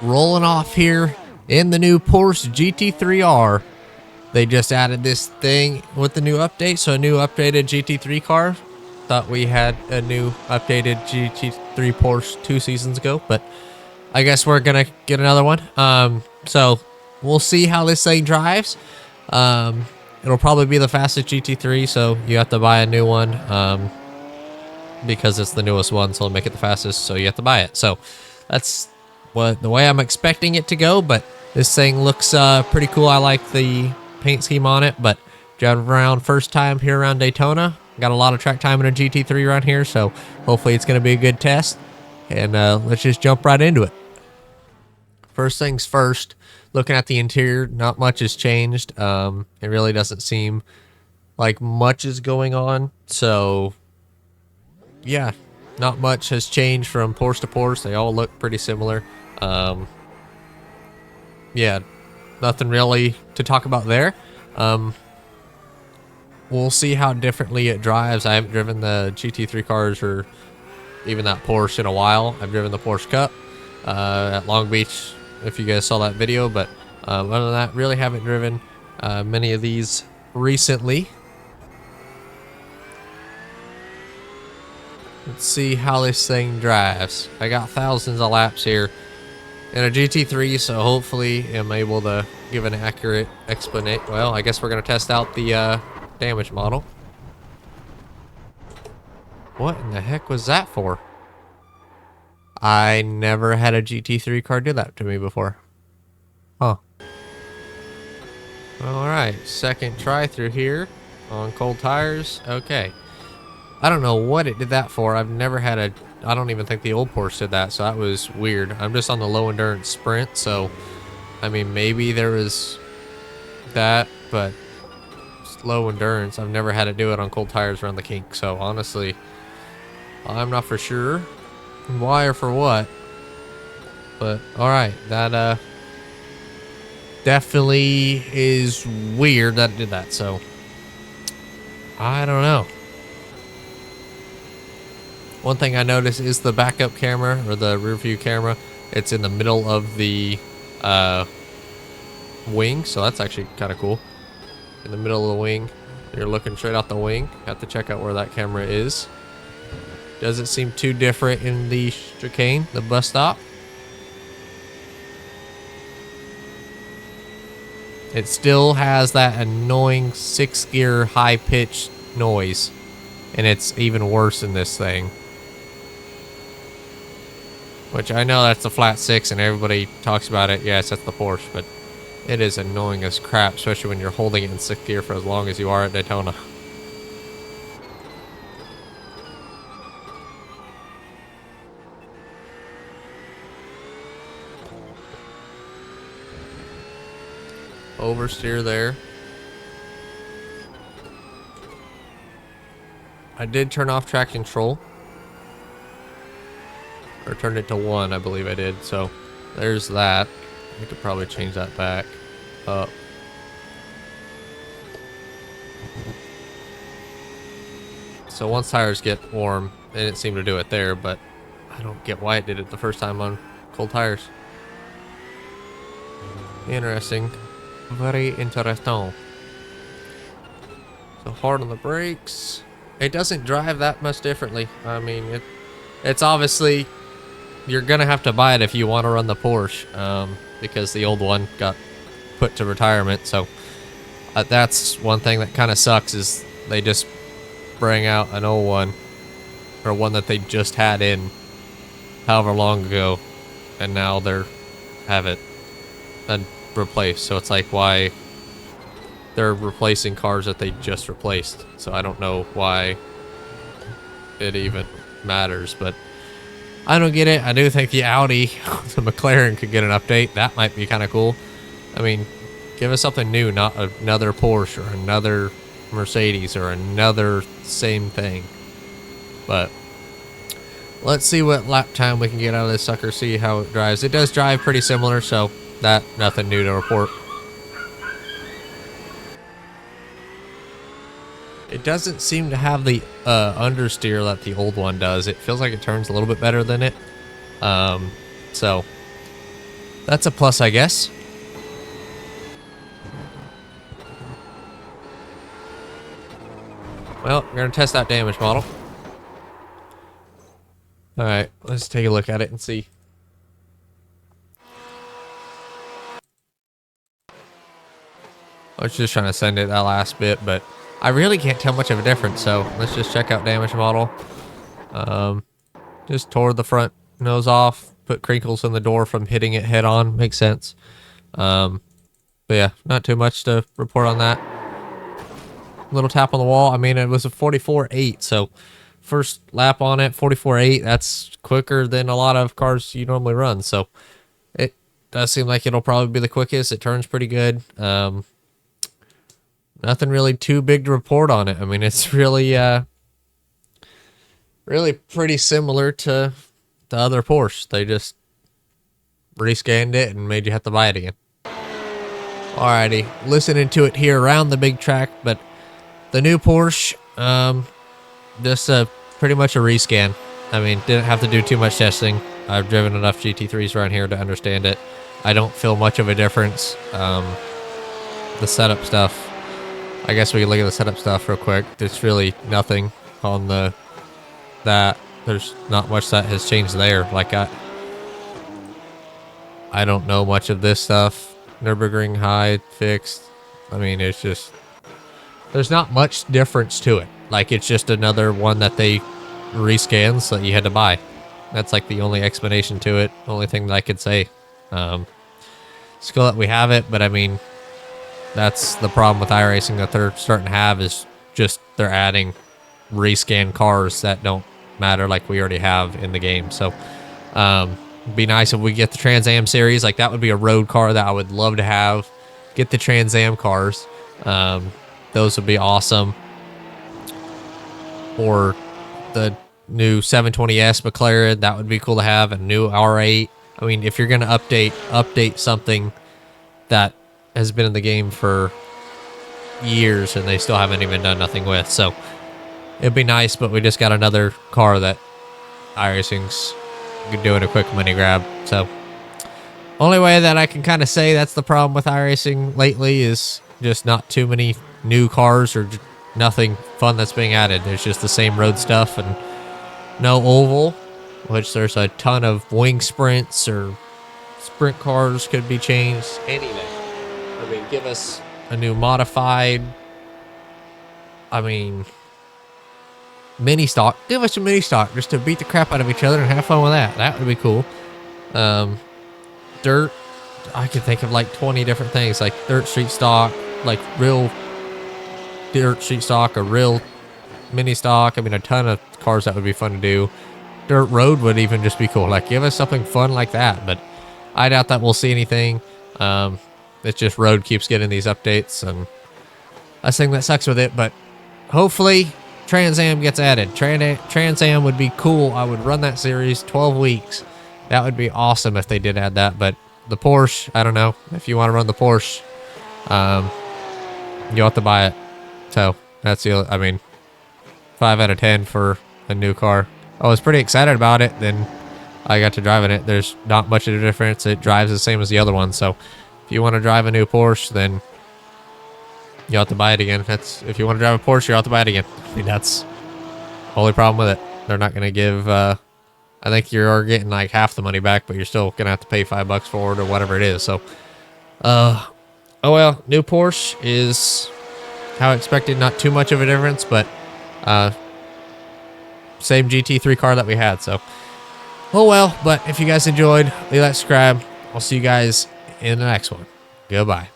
rolling off here in the new Porsche GT3R. They just added this thing with the new update, so a new updated GT3 car. Thought we had a new updated GT3 Porsche 2 seasons ago, but I guess we're gonna get another one. So we'll see how this thing drives. It'll probably be the fastest GT3, so you have to buy a new one because it's the newest one, so it'll make it the fastest, so you have to buy it. So that's the way I'm expecting it to go, but this thing looks pretty cool. I like the paint scheme on it, but driving around first time here around Daytona. Got a lot of track time in a GT3 around here, so hopefully it's going to be a good test. And let's just jump right into it. First things first, looking at the interior, not much has changed. It really doesn't seem like much is going on. So, yeah, not much has changed from Porsche to Porsche. They all look pretty similar. Yeah, nothing really to talk about there. We'll see how differently it drives. I haven't driven the GT3 cars or even that Porsche in a while. I've driven the Porsche Cup at Long Beach, if you guys saw that video, but other than that, really haven't driven many of these recently. Let's see how this thing drives. I got thousands of laps here in a GT3, so hopefully I'm able to give an accurate explanation. Well, I guess we're going to test out the damage model. What in the heck was that for? I never had a GT3 car do that to me before. Huh. Alright, second try through here on cold tires. Okay. I don't know what it did that for. I've never had a... I don't even think the old Porsche did that, so that was weird. I'm just on the low endurance sprint, so... I mean, maybe there was that, but... low endurance. I've never had it do it on cold tires around the kink, so honestly, I'm not for sure why or for what. But alright, that definitely is weird that it did that, so I don't know. One thing I noticed is the backup camera or the rear view camera. It's in the middle of the wing, so that's actually kind of cool. In the middle of the wing, you're looking straight out the wing. Have to check out where that camera is. Doesn't seem too different in the chicane, the bus stop. It still has that annoying 6-gear high-pitched noise, and it's even worse in this thing. Which I know that's a flat 6 and everybody talks about it. Yes, that's the Porsche, but it is annoying as crap, especially when you're holding it in 6th gear for as long as you are at Daytona. Oversteer there. I did turn off track control. Or turned it to 1, I believe I did. So there's that. I could probably change that back up. So once tires get warm, it didn't seem to do it there, but I don't get why it did it the first time on cold tires. Interesting. Very interesting. So hard on the brakes. It doesn't drive that much differently. I mean, it's obviously... You're going to have to buy it if you want to run the Porsche, because the old one got put to retirement. So that's one thing that kind of sucks, is they just bring out an old one, or one that they just had in however long ago, and now they're have it replaced. So it's like, why they're replacing cars that they just replaced. So I don't know why it even matters, but I don't get it. I do think the Audi, the McLaren could get an update. That might be kind of cool. I mean, give us something new, not another Porsche or another Mercedes or another same thing. But let's see what lap time we can get out of this sucker, see how it drives. It does drive pretty similar, so that nothing new to report. It doesn't seem to have the understeer that the old one does. It feels like it turns a little bit better than it. So That's a plus, I guess. Well, we're going to test out damage model. Alright, let's take a look at it and see. I was just trying to send it that last bit, but I really can't tell much of a difference, so let's just check out damage model. Just tore the front nose off, put crinkles in the door from hitting it head on. Makes sense. But yeah, not too much to report on that. Little tap on the wall. I mean, it was a 44.8, so first lap on it, 44.8. That's quicker than a lot of cars you normally run, so it does seem like it'll probably be the quickest. It turns pretty good. Nothing really too big to report on it. I mean, it's really really pretty similar to the other Porsche. They just rescanned it and made you have to buy it again. Alrighty, listening to it here around the big track, but the new Porsche, just pretty much a rescan. I mean, didn't have to do too much testing. I've driven enough GT3s around here to understand it. I don't feel much of a difference. The setup stuff, I guess we can look at the setup stuff real quick. There's really nothing on that. There's not much that has changed there. Like I don't know much of this stuff. Nürburgring high fixed. I mean, it's just, there's not much difference to it. Like, it's just another one that they rescanned so that you had to buy. That's like the only explanation to it. Only thing that I could say. It's cool that we have it, but I mean, that's the problem with iRacing that they're starting to have, is just they're adding rescan cars that don't matter, like we already have in the game. So it'd be nice if we get the Trans Am series. Like, that would be a road car that I would love to have. Get the Trans Am cars. Those would be awesome. Or the new 720S McLaren, that would be cool to have. A new R8. I mean, if you're going to update something that has been in the game for years and they still haven't even done nothing with. So it'd be nice, but we just got another car that iRacing's doing a quick money grab. So only way that I can kind of say that's the problem with iRacing lately is just not too many new cars or nothing fun that's being added. There's just the same road stuff and no oval, which there's a ton of wing sprints or sprint cars could be changed. Anything. I mean, give us a new modified, I mean, mini stock. Give us a mini stock just to beat the crap out of each other and have fun with that. That would be cool. Dirt, I can think of like 20 different things, like dirt street stock, like real dirt street stock, or real mini stock. I mean, a ton of cars that would be fun to do. Dirt road would even just be cool. Like, give us something fun like that, but I doubt that we'll see anything. It's just road keeps getting these updates, and that's the thing that sucks with it. But hopefully Trans Am gets added. Trans Am would be cool. I would run that series 12 weeks. That would be awesome if they did add that. But the Porsche, I don't know. If you want to run the Porsche, you'll have to buy it. So that's the, I mean, 5 out of 10 for a new car. I was pretty excited about it. Then I got to driving it. There's not much of a difference. It drives the same as the other one. So if you want to drive a new Porsche, then you'll have to buy it again. That's, if you want to drive a Porsche, you'll have to buy it again. I mean, that's the only problem with it. They're not going to give, I think you're getting like half the money back, but you're still going to have to pay $5 for it or whatever it is. So, oh well, new Porsche is how expected. Not too much of a difference, but same GT3 car that we had. So, oh well, but if you guys enjoyed, leave that subscribe. I'll see you guys in the next one. Goodbye.